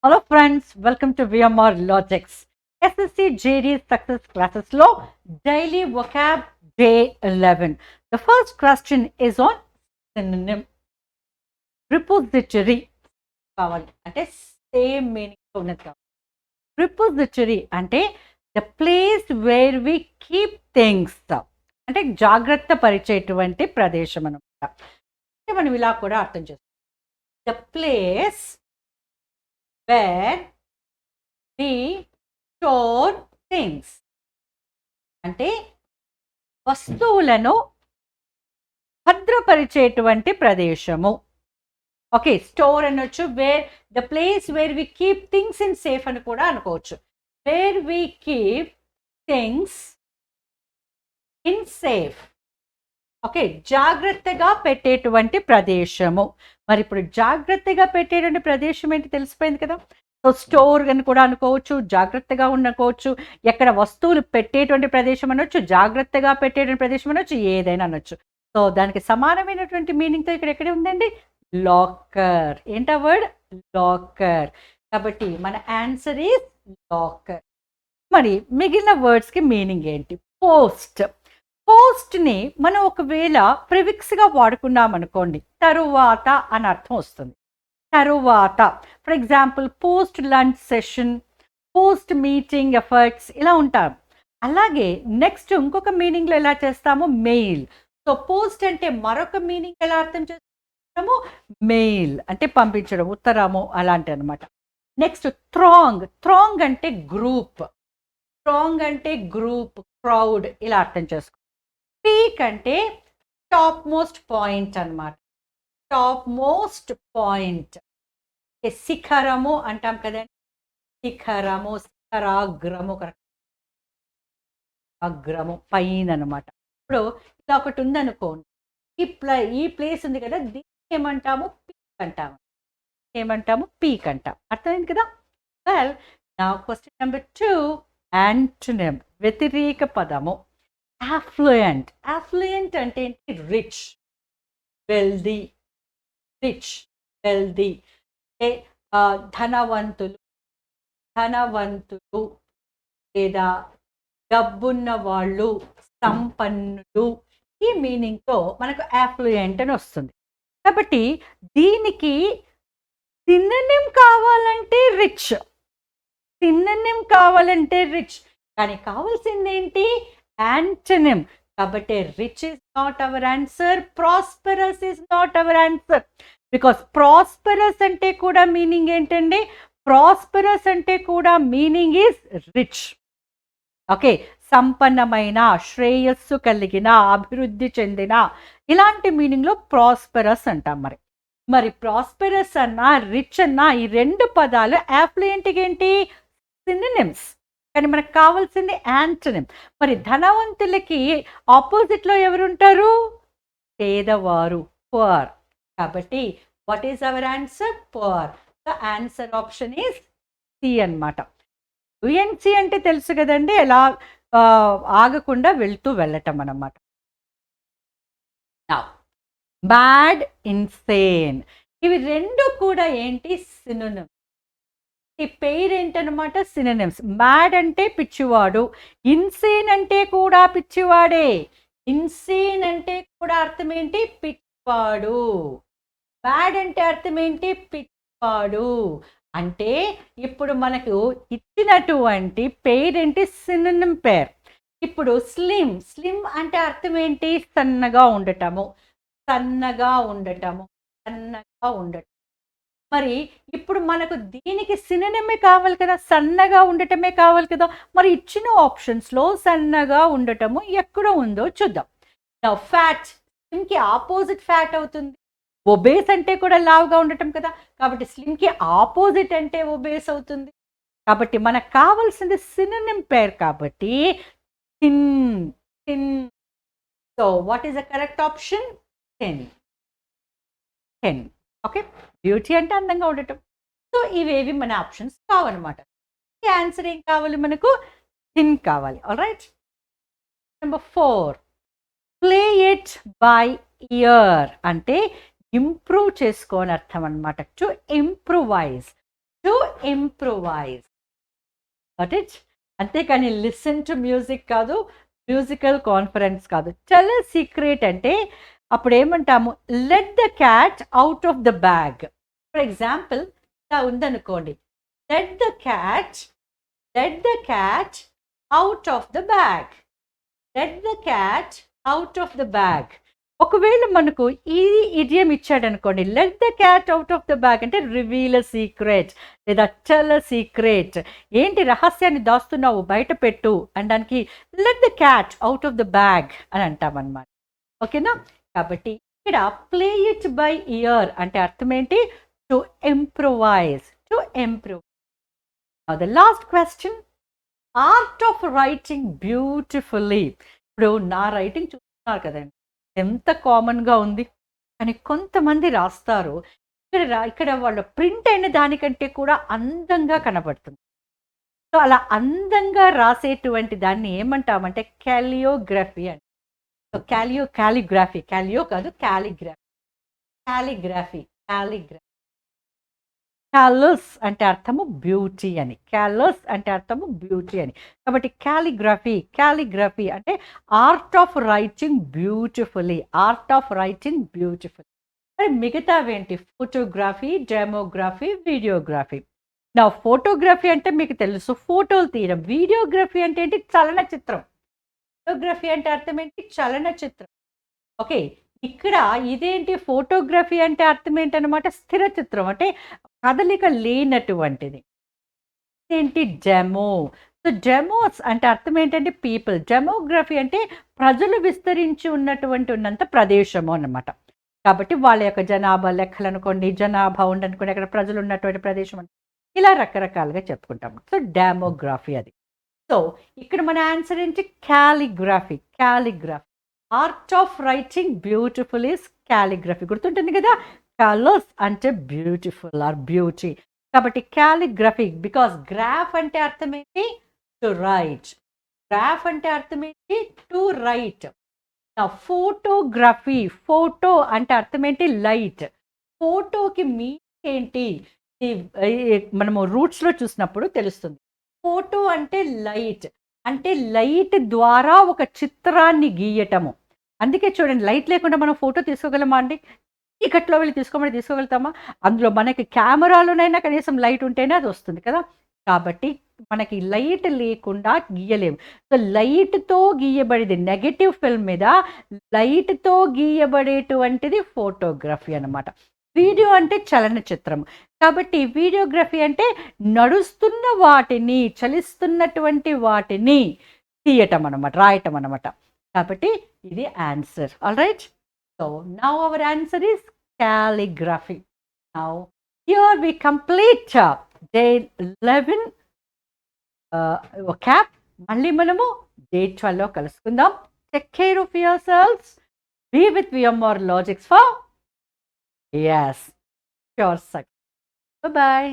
Hello friends, welcome to VMR Logics. Ssc Gd Success Classes లో Daily Vocab Day 11. The first question is on synonym. Prepository కావాలి అంటే same meaning ఉన్నది కావాలి. Prepository అంటే the place where we keep things, అంటే జాగ్రత్త పరిచేటువంటి ప్రదేశం అన్నమాట. అంటే మనం ఇలా కూడా అర్థం చేస్తాం. The place where we store things అంటే వస్తువులను భద్రపరిచేటువంటి ప్రదేశము. ఓకే, స్టోర్ అనొచ్చు, where the place where we keep things in safe అని కూడా అనుకోవచ్చు. Where we keep things in safe, okay, జాగ్రత్తగా పెట్టేటువంటి ప్రదేశము. మరి ఇప్పుడు జాగ్రత్తగా పెట్టేటువంటి ప్రదేశం ఏంటి తెలిసిపోయింది కదా. సో స్టోర్ అని కూడా అనుకోవచ్చు, జాగ్రత్తగా అనుకోవచ్చు, ఎక్కడ వస్తువులు పెట్టేటువంటి ప్రదేశం అనొచ్చు, జాగ్రత్తగా పెట్టేటువంటి ప్రదేశం అనొచ్చు, ఏదైనా అనొచ్చు. సో దానికి సమానమైనటువంటి మీనింగ్తో ఇక్కడ ఎక్కడే ఉందండి, లాకర్. ఏంటా వర్డ్, లాకర్. కాబట్టి మన ఆన్సర్ ఈజ్ లాకర్. మరి మిగిలిన వర్డ్స్కి మీనింగ్ ఏంటి? పోస్ట్. పోస్ట్ని మనం ఒకవేళ ప్రిఫిక్స్గా వాడుకున్నాం అనుకోండి, తరువాత అని అర్థం వస్తుంది. తరువాత, for example post lunch session, post meeting efforts ఇలా ఉంటాం. అలాగే నెక్స్ట్ ఇంకొక మీనింగ్లో ఎలా చేస్తాము, మెయిల్. సో పోస్ట్ అంటే మరొక మీనింగ్ ఎలా అర్థం చేస్తాము, మెయిల్ అంటే పంపించడం, ఉత్తరము అలాంటి అనమాట. నెక్స్ట్ థ్రాంగ్. థ్రాంగ్ అంటే గ్రూప్. థ్రాంగ్ అంటే గ్రూప్, క్రౌడ్ ఇలా అర్థం చేసుకో. పీక్ అంటే టాప్ మోస్ట్ పాయింట్ అనమాట. Top most point. శిఖరము అంటాం కదండి, శిఖరము, శిఖరాగ్రము, అగ్రము పైన అనమాట. ఇప్పుడు ఇలా ఒకటి ఉందనుకోండి, ఈ ప్లేస్ ఉంది కదా, దీన్ని ఏమంటాము, పీక్ అంటాము. ఏమంటాము, పీక్ అంటాం. అర్థమైంది కదా. వెల్, నా క్వశ్చన్ నెంబర్ 2, యాంటోనిమ్, వ్యతిరేక పదము. affluent. affluent అంటే ఏంటి, రిచ్, వెల్దీ. రిచ్, వెల్దీ అంటే ధనవంతులు, ధనవంతులు లేదా డబ్బున్న వాళ్ళు, సంపన్నులు. ఈ మీనింగ్తో మనకు affluent అని వస్తుంది. కాబట్టి దీనికి సినోనిమ్ కావాలంటే రిచ్, సినోనిమ్ కావాలంటే రిచ్, కానీ కావాల్సింది ఏంటి, యాంటోనిమ్. కాబట్టి rich is not our answer, prosperous is not our answer. Because prosperous అంటే కూడా మీనింగ్ ఏంటండి, ప్రాస్పరస్ అంటే కూడా మీనింగ్ ఈజ్ రిచ్. ఓకే, సంపన్నమైన, శ్రేయస్సు కలిగిన, అభివృద్ధి చెందిన, ఇలాంటి మీనింగ్లో ప్రాస్పరస్ అంటాం. మరి ప్రాస్పరస్ అన్నా రిచ్ అన్నా ఈ రెండు పదాలు affluentకి ఏంటి, సినోనిమ్స్. కానీ మనకు కావాల్సింది యాంటోనిమ్. మరి ధనవంతులకి ఆపోజిట్లో ఎవరుంటారు, పేదవారు, పువర్. కాబట్టి what is our answer, poor. The answer option is C అన్నమాట. యుఎన్సి అంటే తెలుసు కదండి, ఎలా ఆగకుండా వెళ్ళటం అన్నమాట. బ్యాడ్, ఇన్సేన్, ఇవి రెండు కూడా ఏంటి, సినోనిమ్. ఈ పేరు ఏంటనమాట, సినోనిమ్స్. మ్యాడ్ అంటే పిచ్చివాడు, ఇన్సేన్ అంటే కూడా పిచ్చివాడే. ఇన్సేన్ అంటే కూడా అర్థం ఏంటి, పిచ్చివాడు. మ్యాడ్ అంటే అర్థం ఏంటి, పిచ్చివాడు. అంటే ఇప్పుడు మనకు ఇచ్చినటువంటి పేరేంటి, సినోనిమ్ పేర్. ఇప్పుడు స్లిమ్. స్లిమ్ అంటే అర్థం ఏంటి, సన్నగా ఉండటము, సన్నగా ఉండటము, సన్నగా ఉండటం. మరి ఇప్పుడు మనకు దీనికి సినోనిమే కావాలి కదా, సన్నగా ఉండటమే కావాలి కదా. మరి ఇచ్చిన ఆప్షన్స్లో సన్నగా ఉండటము ఎక్కడ ఉందో చూద్దాం. ఫ్యాట్, స్లిమ్కి ఆపోజిట్ ఫ్యాట్ అవుతుంది. ఒబేస్ అంటే కూడా లావుగా ఉండటం కదా, కాబట్టి స్లిమ్కి ఆపోజిట్ అంటే ఒబేస్ అవుతుంది. కాబట్టి మనకు కావాల్సింది సినోనిమ్ పేర్, కాబట్టి thin. Thin. So what is the correct option, 10. 10. Okay, beauty అంటే అందంగా ఉండటం. సో ఇవేవి మన ఆప్షన్స్ కావన్నమాట. ఈ ఆన్సర్ ఏం కావాలి మనకు, థిన్ కావాలి. All right. Number 4, play it by year అంటే ఇంప్రూవ్ చేసుకోని అర్థం అనమాట. To improvise. To improvise. Got it? అంతేకాని లిసన్ టు మ్యూజిక్ కాదు, మ్యూజికల్ కాన్ఫరెన్స్ కాదు. టెల్ ఎ సీక్రెట్ అంటే అప్పుడు ఏమంటాము, let the cat out of the bag. For example ఇలా ఉందనుకోండి, let the cat out of the bag. Let the cat out of the bag. ఒకవేళ మనకు ఈ idiom ఇచ్చాడనుకోండి, let the cat out of the bag అంటే reveal a secret లేదా tell a secret. ఏంటి రహస్యాన్ని దాస్తున్నావు, బయట పెట్టు అనడానికి let the cat out of the bag అని అంటామన్నమాట. ఓకేనా? కాబట్టి ఇక్కడ ప్లే ఇట్ బై ఇయర్ అంటే అర్థం ఏంటి, to improvise. To improve. Now the last question, art of writing beautifully. ఇప్పుడు నా రైటింగ్ చూస్తున్నారు కదండి, ఎంత కామన్గా ఉంది. కానీ కొంతమంది రాస్తారు, ఇక్కడ వాళ్ళు ప్రింట్ అయిన దానికంటే కూడా అందంగా కనబడుతుంది. సో అలా అందంగా రాసేటువంటి దాన్ని ఏమంటామంటే క్యాలియోగ్రఫీ అండి. సో క్యాలిగ్రఫీ కాదు క్యాలిగ్రఫీ. క్యాలస్ అంటే అర్థము బ్యూటీ అని. క్యాలస్ అంటే అర్థము బ్యూటీ అని. కాబట్టి క్యాలిగ్రఫీ అంటే ఆర్ట్ ఆఫ్ రైటింగ్ బ్యూటిఫుల్లీ. మరి మిగతావేంటి, ఫోటోగ్రఫీ, డెమోగ్రఫీ, వీడియోగ్రఫీ. నా ఫోటోగ్రఫీ అంటే మీకు తెలుసు, ఫోటోలు తీయడం. వీడియోగ్రఫీ అంటే ఏంటి, చలనచిత్రం. ఫోటోగ్రఫీ అంటే అర్థం ఏంటి, చలనచిత్రం. ఓకే, ఇక్కడ ఇదేంటి, ఫోటోగ్రఫీ అంటే అర్థం ఏంటనమాట, స్థిర చిత్రం అంటే కదలిక లేనటువంటిది. ఏంటి, డెమో. సో డెమోస్ అంటే అర్థం ఏంటంటే పీపుల్. డెమోగ్రఫీ అంటే ప్రజలు విస్తరించి ఉన్నంత ప్రదేశము అన్నమాట. కాబట్టి వాళ్ళ యొక్క జనాభా లెక్కలు అనుకోండి, జనాభా ఉండనుకోండి, అక్కడ ప్రజలు ఉన్నటువంటి ప్రదేశం అంటే ఇలా రకరకాలుగా చెప్పుకుంటాము. సో డెమోగ్రఫీ అది. సో ఇక్కడ మన ఆన్సర్ ఏంటి, calligraphy. Art of writing beautiful is calligraphy. గుర్తుంటుంది కదా, కలర్స్ అంటే బ్యూటిఫుల్ ఆర్ బ్యూటీ. కాబట్టి క్యాలిగ్రఫీ. బికాస్ గ్రాఫ్ అంటే అర్థం ఏంటి, టు రైట్. గ్రాఫ్ అంటే అర్థం ఏంటి, టు రైట్. ఫోటోగ్రఫీ. ఫోటో అంటే అర్థం ఏంటి, లైట్. ఫోటోకి మీనింగ్ ఏంటి, మనము రూట్స్లో చూసినప్పుడు తెలుస్తుంది. ఫోటో అంటే లైట్, అంటే లైట్ ద్వారా ఒక చిత్రాన్ని గీయటము. అందుకే చూడండి, లైట్ లేకుండా మనం ఫోటో తీసుకోగలమా అండి? చీకట్లో వెళ్ళి తీసుకోగలుగుతామా? అందులో మనకి కెమెరాలోనైనా కనీసం లైట్ ఉంటేనే అది వస్తుంది కదా. కాబట్టి మనకి లైట్ లేకుండా గీయలేము. సో లైట్తో గీయబడేది, నెగటివ్ ఫిల్మ్ మీద లైట్తో గీయబడేటువంటిది ఫోటోగ్రఫీ అనమాట. వీడియో అంటే చలనచిత్రం. కాబట్టి వీడియోగ్రఫీ అంటే నడుస్తున్న వాటిని, చలిస్తున్నటువంటి వాటిని తీయటం అనమాట, రాయటం అనమాట. కాబట్టి ఇది answer. All right. So now our answer is calligraphy. Now here we complete day 11 vocab. మళ్ళీ మనము day 12 కలుసుకుందాం. Take care of yourselves. Be with more logics for yes, sure success. Bye bye.